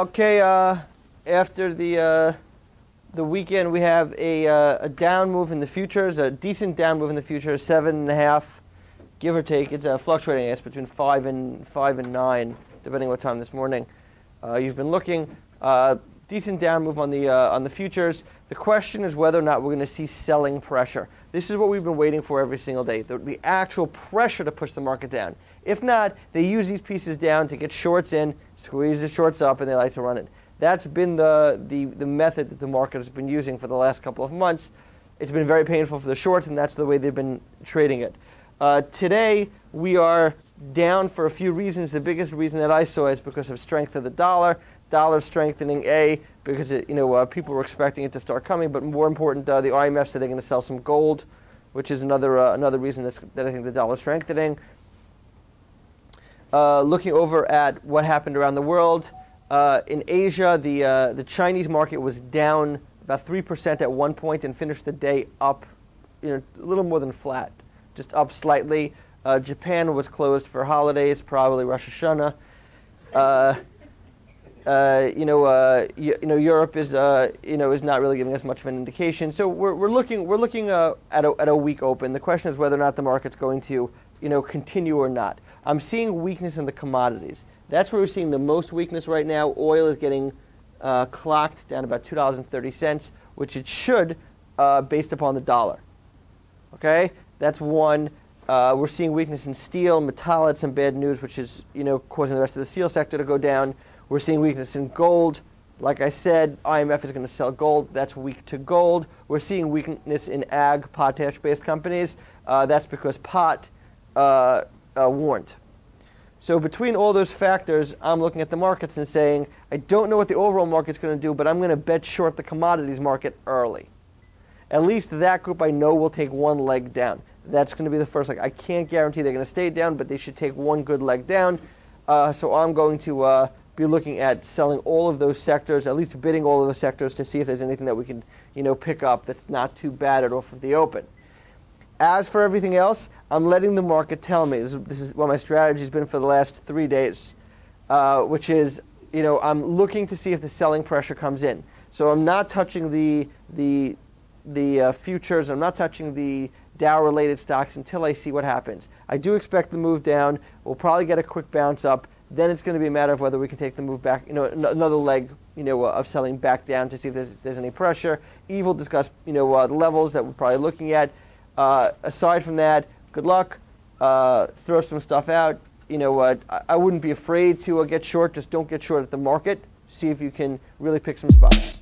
Okay, after the weekend, we have a down move in the futures, a decent down move in the futures, 7.5, give or take. It's fluctuating. It's between 5 and 9, depending on what time this morning you've been looking. Decent down move on the futures. The question is whether or not we're going to see selling pressure. This is what we've been waiting for every single day, the actual pressure to push the market down. If not, they use these pieces down to get shorts in, squeeze the shorts up, and they like to run it. That's been the method that the market has been using for the last couple of months. It's been very painful for the shorts, and that's the way they've been trading it. Today, we are down for a few reasons. The biggest reason that I saw is because of strength of the dollar. Dollar strengthening, because people were expecting it to start coming, but more important, the IMF said they're going to sell some gold, which is another reason that I think the dollar is strengthening. Looking over at what happened around the world, in Asia, the Chinese market was down about 3% at one point and finished the day up, a little more than flat, just up slightly. Japan was closed for holidays, probably Rosh Hashanah. Europe is not really giving us much of an indication. So we're looking at a weak open. The question is whether or not the market's going to continue or not. I'm seeing weakness in the commodities. That's where we're seeing the most weakness right now. Oil is getting clocked down about $2.30, which it should, based upon the dollar. Okay, that's one. We're seeing weakness in steel. Metal had some bad news, which is causing the rest of the steel sector to go down. We're seeing weakness in gold. Like I said, IMF is going to sell gold. That's weak to gold. We're seeing weakness in ag, potash-based companies. That's because pot warned. So between all those factors, I'm looking at the markets and saying, I don't know what the overall market's going to do, but I'm going to bet short the commodities market early. At least that group I know will take one leg down. That's going to be the first leg. I can't guarantee they're going to stay down, but they should take one good leg down. So I'm going to be looking at selling all of those sectors, at least bidding all of those sectors to see if there's anything that we can pick up that's not too bad at off of the open. As for everything else, I'm letting the market tell me. This is what my strategy has been for the last 3 days, which is, I'm looking to see if the selling pressure comes in. So I'm not touching the futures. I'm not touching the Dow-related stocks until I see what happens. I do expect the move down. We'll probably get a quick bounce up. Then it's going to be a matter of whether we can take the move back, another leg, of selling back down to see if there's any pressure. Eve will discuss, the levels that we're probably looking at. Aside from that, good luck. Throw some stuff out. I wouldn't be afraid to get short. Just don't get short at the market. See if you can really pick some spots.